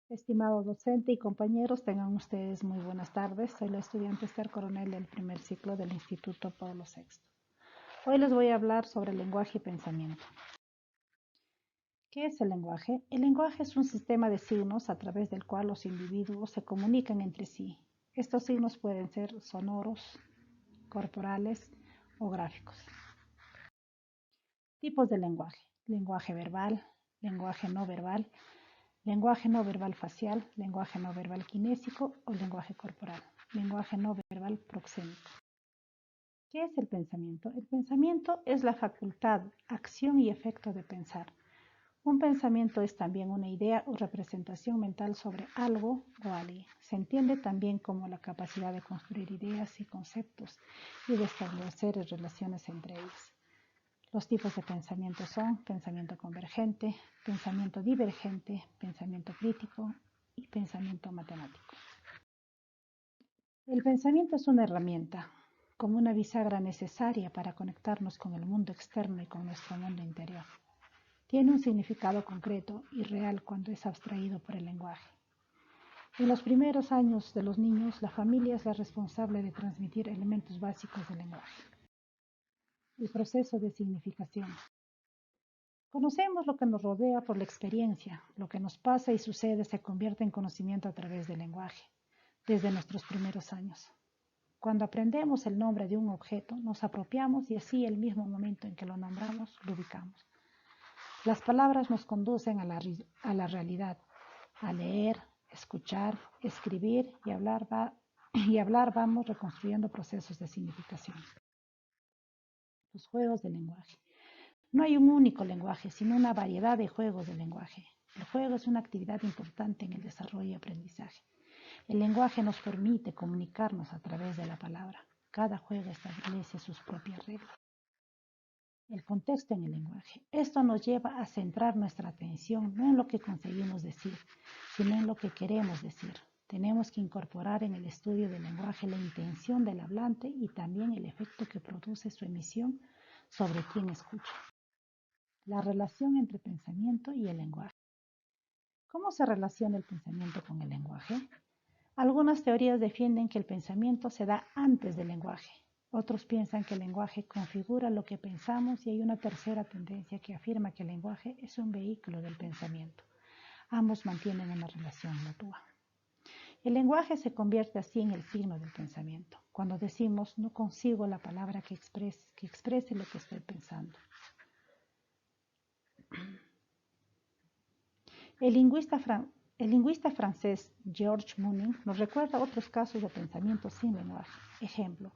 Estimado docente y compañeros, tengan ustedes muy buenas tardes. Soy la estudiante Esther Coronel del primer ciclo del Instituto Pablo VI. Hoy les voy a hablar sobre lenguaje y pensamiento. ¿Qué es el lenguaje? El lenguaje es un sistema de signos a través del cual los individuos se comunican entre sí. Estos signos pueden ser sonoros, corporales o gráficos. Tipos de lenguaje: lenguaje verbal, lenguaje no verbal facial, lenguaje no verbal kinésico o lenguaje corporal, lenguaje no verbal proxémico. ¿Qué es el pensamiento? El pensamiento es la facultad, acción y efecto de pensar. Un pensamiento es también una idea o representación mental sobre algo o alguien. Se entiende también como la capacidad de construir ideas y conceptos y de establecer relaciones entre ellas. Los tipos de pensamiento son pensamiento convergente, pensamiento divergente, pensamiento crítico y pensamiento matemático. El pensamiento es una herramienta, como una bisagra necesaria para conectarnos con el mundo externo y con nuestro mundo interior. Tiene un significado concreto y real cuando es abstraído por el lenguaje. En los primeros años de los niños, la familia es la responsable de transmitir elementos básicos del lenguaje. El proceso de significación. Conocemos lo que nos rodea por la experiencia. Lo que nos pasa y sucede se convierte en conocimiento a través del lenguaje, desde nuestros primeros años. Cuando aprendemos el nombre de un objeto, nos apropiamos y así el mismo momento en que lo nombramos, lo ubicamos. Las palabras nos conducen a la realidad. A leer, escuchar, escribir y hablar vamos reconstruyendo procesos de significación. Los juegos de lenguaje. No hay un único lenguaje, sino una variedad de juegos de lenguaje. El juego es una actividad importante en el desarrollo y aprendizaje. El lenguaje nos permite comunicarnos a través de la palabra. Cada juego establece sus propias reglas. El contexto en el lenguaje. Esto nos lleva a centrar nuestra atención no en lo que conseguimos decir, sino en lo que queremos decir. Tenemos que incorporar en el estudio del lenguaje la intención del hablante y también el efecto que produce su emisión sobre quien escucha. La relación entre pensamiento y el lenguaje. ¿Cómo se relaciona el pensamiento con el lenguaje? Algunas teorías defienden que el pensamiento se da antes del lenguaje. Otros piensan que el lenguaje configura lo que pensamos y hay una tercera tendencia que afirma que el lenguaje es un vehículo del pensamiento. Ambos mantienen una relación mutua. El lenguaje se convierte así en el signo del pensamiento. Cuando decimos no consigo la palabra que exprese lo que estoy pensando. El lingüista francés Georges Mounin nos recuerda otros casos de pensamiento sin lenguaje. Ejemplo,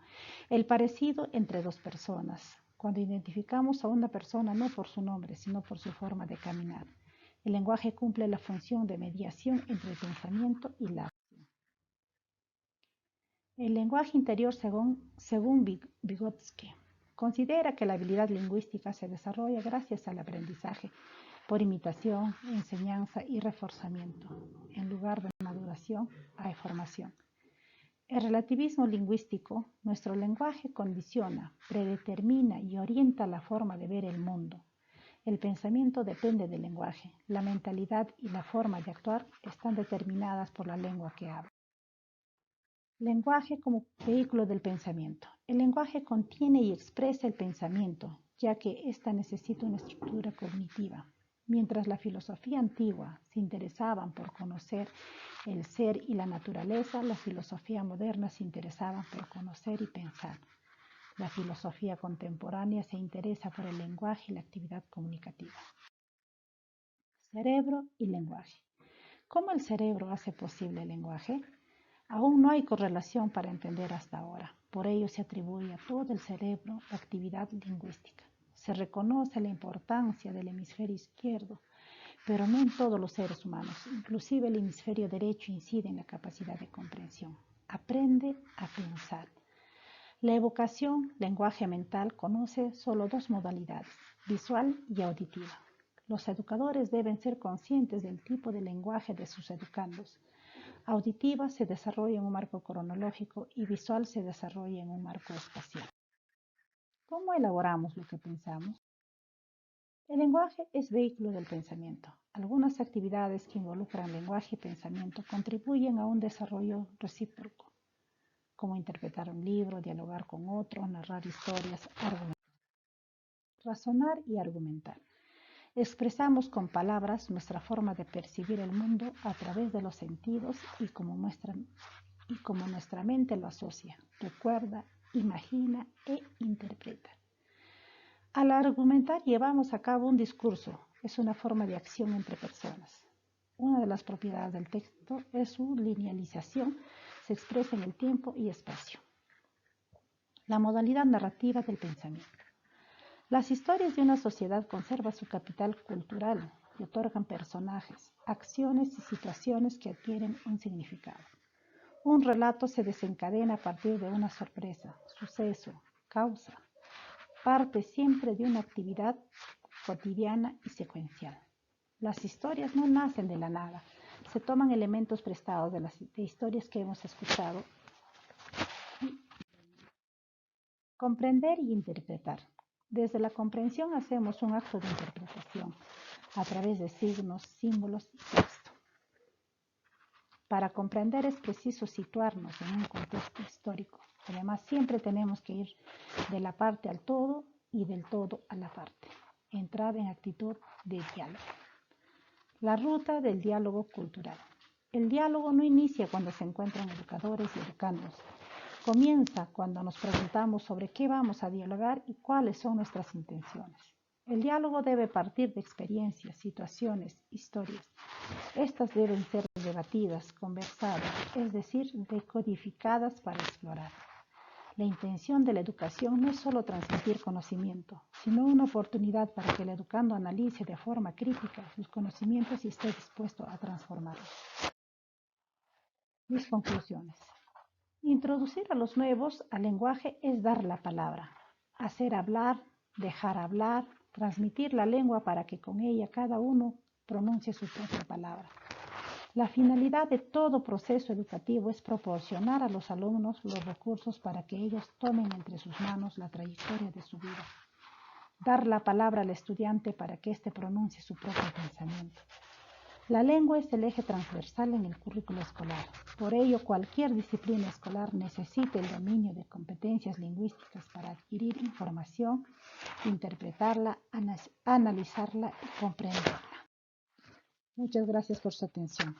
el parecido entre dos personas. Cuando identificamos a una persona no por su nombre, sino por su forma de caminar. El lenguaje cumple la función de mediación entre el pensamiento y la acción. El lenguaje interior según Vygotsky considera que la habilidad lingüística se desarrolla gracias al aprendizaje por imitación, enseñanza y reforzamiento, en lugar de maduración a formación. El relativismo lingüístico, nuestro lenguaje condiciona, predetermina y orienta la forma de ver el mundo. El pensamiento depende del lenguaje. La mentalidad y la forma de actuar están determinadas por la lengua que habla. Lenguaje como vehículo del pensamiento. El lenguaje contiene y expresa el pensamiento, ya que ésta necesita una estructura cognitiva. Mientras la filosofía antigua se interesaba por conocer el ser y la naturaleza, la filosofía moderna se interesaba por conocer y pensar. La filosofía contemporánea se interesa por el lenguaje y la actividad comunicativa. Cerebro y lenguaje. ¿Cómo el cerebro hace posible el lenguaje? Aún no hay correlación para entender hasta ahora. Por ello se atribuye a todo el cerebro la actividad lingüística. Se reconoce la importancia del hemisferio izquierdo, pero no en todos los seres humanos. Inclusive el hemisferio derecho incide en la capacidad de comprensión. Aprende a pensar. La evocación, lenguaje mental, conoce solo dos modalidades, visual y auditiva. Los educadores deben ser conscientes del tipo de lenguaje de sus educandos. Auditiva se desarrolla en un marco cronológico y visual se desarrolla en un marco espacial. ¿Cómo elaboramos lo que pensamos? El lenguaje es vehículo del pensamiento. Algunas actividades que involucran lenguaje y pensamiento contribuyen a un desarrollo recíproco, como interpretar un libro, dialogar con otro, narrar historias, argumentar. Razonar y argumentar. Expresamos con palabras nuestra forma de percibir el mundo a través de los sentidos y como nuestra mente lo asocia, recuerda, imagina e interpreta. Al argumentar llevamos a cabo un discurso, es una forma de acción entre personas. Una de las propiedades del texto es su linealización, se expresa en el tiempo y espacio. La modalidad narrativa del pensamiento. Las historias de una sociedad conservan su capital cultural y otorgan personajes, acciones y situaciones que adquieren un significado. Un relato se desencadena a partir de una sorpresa, suceso, causa. Parte siempre de una actividad cotidiana y secuencial. Las historias no nacen de la nada, se toman elementos prestados de historias que hemos escuchado. Comprender y interpretar. Desde la comprensión hacemos un acto de interpretación a través de signos, símbolos y texto. Para comprender es preciso situarnos en un contexto histórico. Además, siempre tenemos que ir de la parte al todo y del todo a la parte. Entrar en actitud de diálogo. La ruta del diálogo cultural. El diálogo no inicia cuando se encuentran educadores y educandos. Comienza cuando nos preguntamos sobre qué vamos a dialogar y cuáles son nuestras intenciones. El diálogo debe partir de experiencias, situaciones, historias. Estas deben ser debatidas, conversadas, es decir, decodificadas para explorar. La intención de la educación no es solo transmitir conocimiento, sino una oportunidad para que el educando analice de forma crítica sus conocimientos y esté dispuesto a transformarlos. Mis conclusiones. Introducir a los nuevos al lenguaje es dar la palabra, hacer hablar, dejar hablar, transmitir la lengua para que con ella cada uno pronuncie su propia palabra. La finalidad de todo proceso educativo es proporcionar a los alumnos los recursos para que ellos tomen entre sus manos la trayectoria de su vida. Dar la palabra al estudiante para que éste pronuncie su propio pensamiento. La lengua es el eje transversal en el currículo escolar. Por ello, cualquier disciplina escolar necesita el dominio de competencias lingüísticas para adquirir información, interpretarla, analizarla y comprenderla. Muchas gracias por su atención.